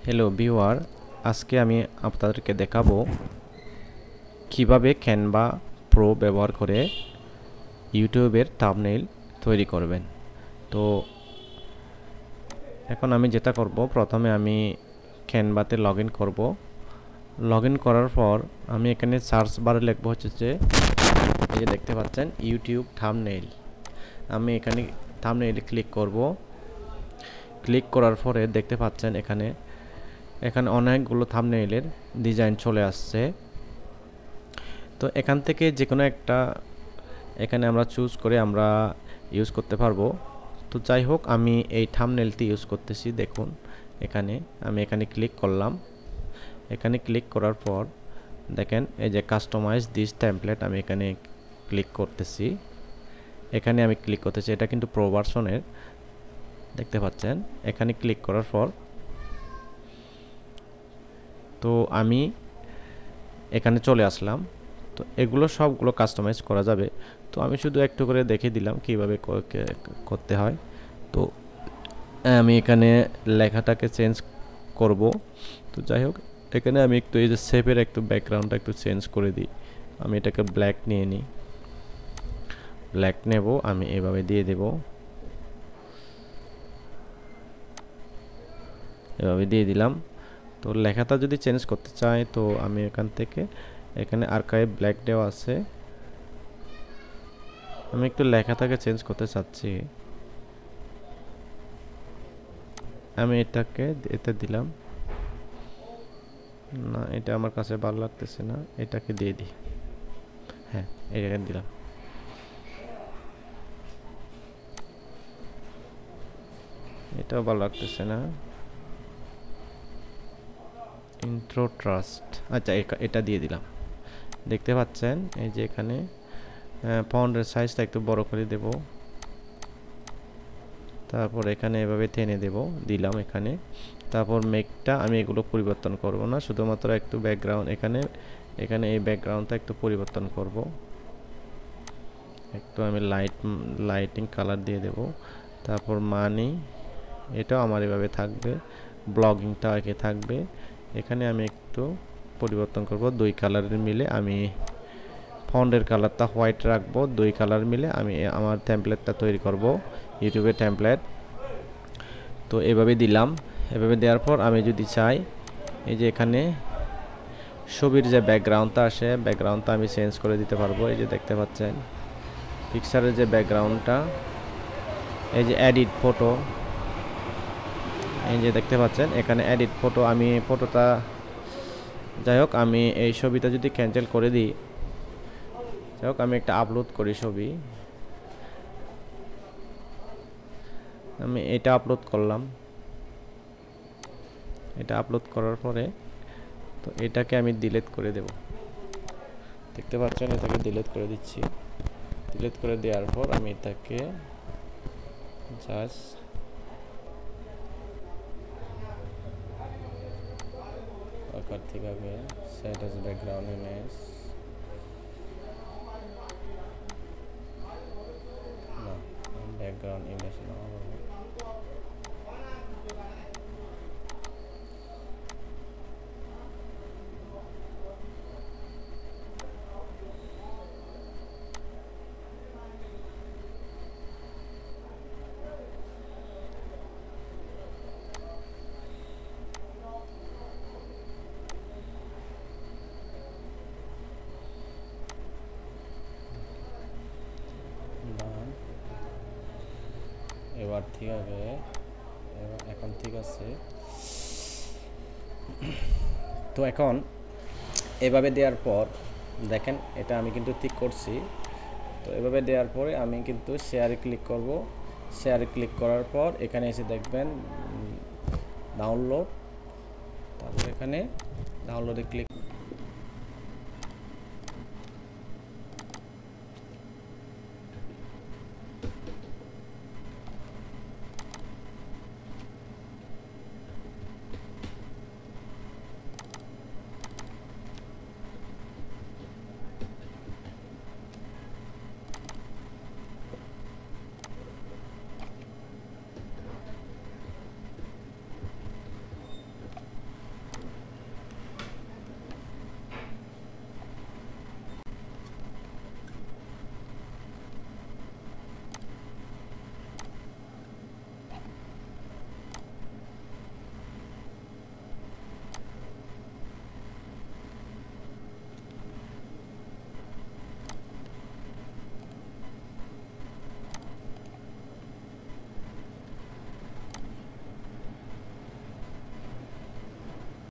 Hello viewer, আজকে আমি আপনাদেরকে দেখাবো কিভাবে ক্যানভা প্রো ব্যবহার করে ইউটিউবের থাম্বনেইল তৈরি করবেন। তো এখন আমি যেটা করব, প্রথমে আমি ক্যানভাতে লগ ইন করবো। লগ ইন করার পর আমি এখানে সার্চ বারে লিখবো হচ্ছে যে এই যে দেখতে পাচ্ছেন ইউটিউব থাম্বনেইল। আমি এখানে থাম্বনেইল ক্লিক করব। ক্লিক করার পরে দেখতে পাচ্ছেন এখানে অনেকগুলো থাম্বনেইলের ডিজাইন চলে আসছে। তো এখান থেকে যে কোনো একটা এখানে আমরা চুজ করে আমরা ইউজ করতে পারবো। তো যাই হোক, আমি এই থাম্বনেইলটি ইউজ করতেছি। দেখুন আমি এখানে ক্লিক করলাম। এখানে ক্লিক করার পর দেখেন এই যে কাস্টমাইজ দিস টেমপ্লেট, আমি এখানে ক্লিক করতেছি। আমি ক্লিক করতেছি, এটা কিন্তু প্রো ভার্সনের, দেখতে পাচ্ছেন। এখানে ক্লিক করার পর তো আমি এখানে চলে আসলাম। তো এগুলো সবগুলো কাস্টমাইজ করা যাবে। তো আমি শুধু একটু করে দেখিয়ে দিলাম কিভাবে করতে হয়। তো আমি এখানে লেখাটাকে চেঞ্জ করব। তো যাই হোক, এখানে আমি একটু এই যে শেপের একটু ব্যাকগ্রাউন্ডটা একটু চেঞ্জ করে দিই। আমি এটাকে ব্ল্যাক নিয়ে নিই, ব্ল্যাক নেব, আমি এভাবে দিয়ে দেব, এভাবে দিয়ে দিলাম। তো লেখাটা যদি চেঞ্জ করতে চাই তো আমি এখান থেকে এখানে আর্কাইভ ব্ল্যাক দেওয়া আছে, আমি একটু লেখাটাকে চেঞ্জ করতে চাচ্ছি। আমি এটা দিলাম না, এটা আমার কাছে ভালো লাগতেছে না, এটাকে দিয়ে দিই। হ্যাঁ, এটাকে দিলাম। এটাও ভালো লাগতেছে না, ইন্ট্রো ট্রাস্ট, আচ্ছা এটা দিয়ে দিলাম। দেখতে পাচ্ছেন এই যে এখানে ফন্টের সাইজটা একটু বড় করে দেব। তারপর এখানে এভাবে টেনে দেব, দিলাম এখানে। তারপর মেঘটা আমি এগুলো পরিবর্তন করব না, শুধুমাত্র একটু ব্যাকগ্রাউন্ড এখানে এই ব্যাকগ্রাউন্ডটা একটু পরিবর্তন করব। একটু আমি লাইটিং কালার দিয়ে দেব। তারপর মানি, এটাও আমার এভাবে থাকবে। ব্লগিংটা একে থাকবে। এখানে আমি একটু পরিবর্তন করব, দুই কালারের মিলে আমি ফন্টের কালারটা হোয়াইট রাখবো। দুই কালার মিলে আমি আমার টেমপ্লেটটা তৈরি করব, ইউটিউবের টেমপ্লেট। তো এভাবে দিলাম। এভাবে দেওয়ার পর আমি যদি চাই এই যে এখানে ছবির যে ব্যাকগ্রাউন্ডটা আসে, ব্যাকগ্রাউন্ডটা আমি চেঞ্জ করে দিতে পারবো। এই যে দেখতে পাচ্ছেন পিকচারের যে ব্যাকগ্রাউন্ডটা, এই যে এডিট ফটো, এই যে দেখতে পাচ্ছেন এখানে এডিট ফটো। আমি ফটোটা, যাই হোক, আমি এই ছবিটা যদি ক্যান্সেল করে দিই, যাই হোক, আমি একটা আপলোড করি ছবি। আমি এটা আপলোড করলাম। এটা আপলোড করার পরে তো এটাকে আমি ডিলিট করে দেব। দেখতে পাচ্ছেন, এটাকে ডিলিট করে দিচ্ছি। ডিলিট করে দেওয়ার পর আমি এটাকে জাস্ট আকার থেকে আগে সেট অ্যাজ ব্যাকগ্রাউন্ড ইমেজ, না ব্যাকগ্রাউন্ড ইমেজ না, এবার ঠিক আছে, এখন ঠিক আছে। তো এখন এভাবে দেওয়ার পর দেখেন এটা আমি কিন্তু ঠিক করছি। তো এভাবে দেওয়ার পরে আমি কিন্তু শেয়ারে ক্লিক করব। শেয়ারে ক্লিক করার পর এখানে এসে দেখবেন ডাউনলোড, তারপর এখানে ডাউনলোডে ক্লিক